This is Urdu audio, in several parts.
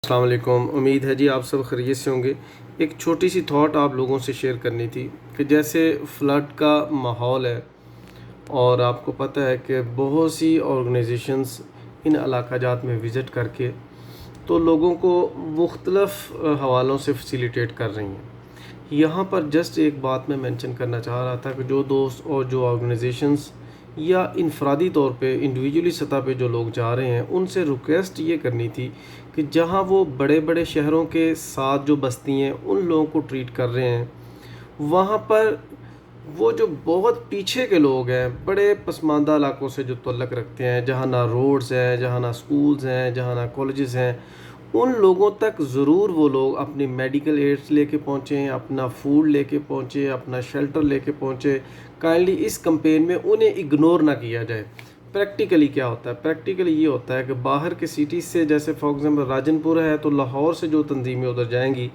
السلام علیکم، امید ہے جی آپ سب خیریت سے ہوں گے۔ ایک چھوٹی سی تھاٹ آپ لوگوں سے شیئر کرنی تھی کہ جیسے فلڈ کا ماحول ہے اور آپ کو پتہ ہے کہ بہت سی آرگنائزیشنز ان علاقہ جات میں وزٹ کر کے تو لوگوں کو مختلف حوالوں سے فیسیلیٹیٹ کر رہی ہیں۔ یہاں پر جسٹ ایک بات میں مینشن کرنا چاہ رہا تھا کہ جو دوست اور جو آرگنائزیشنز یا انفرادی طور پہ انڈیویجولی سطح پہ جو لوگ جا رہے ہیں ان سے ریکویسٹ یہ کرنی تھی کہ جہاں وہ بڑے بڑے شہروں کے ساتھ جو بستی ہیں ان لوگوں کو ٹریٹ کر رہے ہیں، وہاں پر وہ جو بہت پیچھے کے لوگ ہیں، بڑے پسماندہ علاقوں سے جو تعلق رکھتے ہیں، جہاں نہ روڈز ہیں، جہاں نہ سکولز ہیں، جہاں نہ کالجز ہیں، ان لوگوں تک ضرور وہ لوگ اپنی میڈیکل ایڈس لے کے پہنچیں، اپنا فوڈ لے کے پہنچیں، اپنا شیلٹر لے کے پہنچیں۔ کائنڈلی اس کمپین میں انہیں اگنور نہ کیا جائے۔ پریکٹیکلی کیا ہوتا ہے؟ پریکٹیکلی یہ ہوتا ہے کہ باہر کے سٹیز سے، جیسے فار ایگزامپل راجن پور ہے تو لاہور سے جو تنظیمیں ادھر جائیں گی،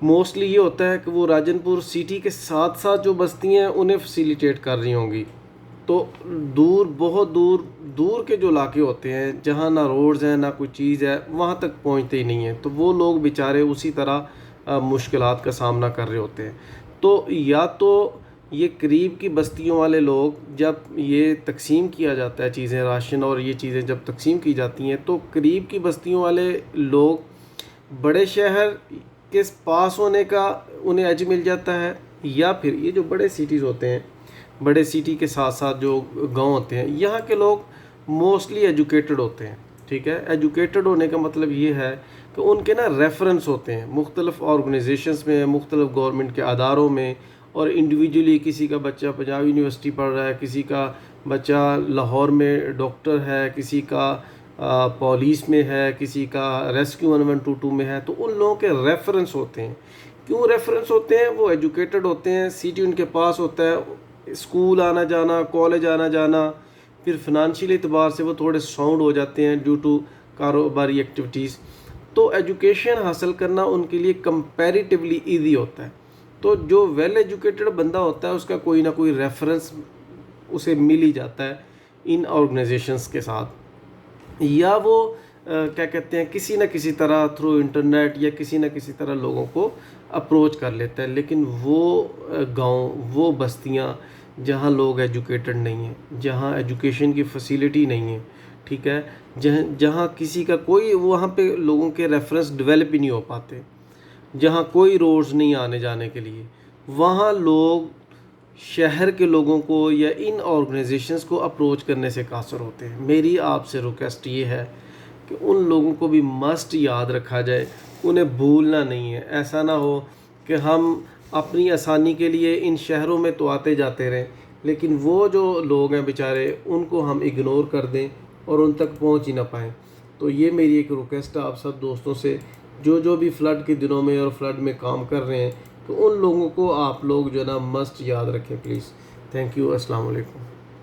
موسٹلی یہ ہوتا ہے کہ وہ راجن پور سٹی کے ساتھ ساتھ جو بستی ہیں انہیں فیسیلیٹیٹ کر رہی ہوں گی، تو دور، بہت دور دور کے جو علاقے ہوتے ہیں جہاں نہ روڈز ہیں نہ کوئی چیز ہے، وہاں تک پہنچتے ہی نہیں ہیں، تو وہ لوگ بیچارے اسی طرح مشکلات کا سامنا کر رہے ہوتے ہیں۔ تو یا تو یہ قریب کی بستیوں والے لوگ، جب یہ تقسیم کیا جاتا ہے چیزیں، راشن اور یہ چیزیں جب تقسیم کی جاتی ہیں تو قریب کی بستیوں والے لوگ بڑے شہر کے پاس ہونے کا انہیں ایج مل جاتا ہے، یا پھر یہ جو بڑے سٹیز ہوتے ہیں، بڑے سٹی کے ساتھ ساتھ جو گاؤں ہوتے ہیں، یہاں کے لوگ موسٹلی ایجوکیٹڈ ہوتے ہیں۔ ٹھیک ہے، ایجوکیٹڈ ہونے کا مطلب یہ ہے کہ ان کے نا ریفرنس ہوتے ہیں مختلف آرگنائزیشنز میں، مختلف گورنمنٹ کے اداروں میں، اور انڈیویجولی کسی کا بچہ پنجاب یونیورسٹی پڑھ رہا ہے، کسی کا بچہ لاہور میں ڈاکٹر ہے، کسی کا پولیس میں ہے، کسی کا ریسکیو 1122 میں ہے، تو ان لوگوں کے ریفرنس ہوتے ہیں۔ کیوں ریفرنس ہوتے ہیں؟ وہ ایجوکیٹڈ ہوتے ہیں، سٹی ان کے پاس ہوتا ہے، اسکول آنا جانا، کالج آنا جانا، پھر فنانشیل اعتبار سے وہ تھوڑے ساؤنڈ ہو جاتے ہیں ڈیو ٹو کاروباری ایکٹیویٹیز، تو ایجوکیشن حاصل کرنا ان کے لیے کمپیریٹیولی ایزی ہوتا ہے۔ تو جو ویل ایجوکیٹڈ بندہ ہوتا ہے اس کا کوئی نہ کوئی ریفرنس اسے مل ہی جاتا ہے ان آرگنائزیشنز کے ساتھ، یا وہ کیا کہتے ہیں، کسی نہ کسی طرح تھرو انٹرنیٹ یا کسی نہ کسی طرح لوگوں کو اپروچ کر لیتا ہے۔ لیکن وہ گاؤں، وہ بستیاں جہاں لوگ ایجوکیٹڈ نہیں ہیں، جہاں ایجوکیشن کی فیسیلٹی نہیں ہے، ٹھیک ہے، جہاں کسی کا کوئی، وہاں پہ لوگوں کے ریفرنس ڈیولپ ہی نہیں ہو پاتے، جہاں کوئی روڈز نہیں آنے جانے کے لیے، وہاں لوگ شہر کے لوگوں کو یا ان آرگنائزیشنز کو اپروچ کرنے سے قاصر ہوتے ہیں۔ میری آپ سے ریکویسٹ یہ ہے کہ ان لوگوں کو بھی مسٹ یاد رکھا جائے، انہیں بھولنا نہیں ہے۔ ایسا نہ ہو کہ ہم اپنی آسانی کے لیے ان شہروں میں تو آتے جاتے رہیں، لیکن وہ جو لوگ ہیں بیچارے ان کو ہم اگنور کر دیں اور ان تک پہنچ ہی نہ پائیں۔ تو یہ میری ایک ریکویسٹ ہے آپ سب دوستوں سے، جو بھی فلڈ کے دنوں میں اور فلڈ میں کام کر رہے ہیں، تو ان لوگوں کو آپ لوگ جو ہے نا مسٹ یاد رکھیں پلیز۔ تھینک یو، السلام علیکم۔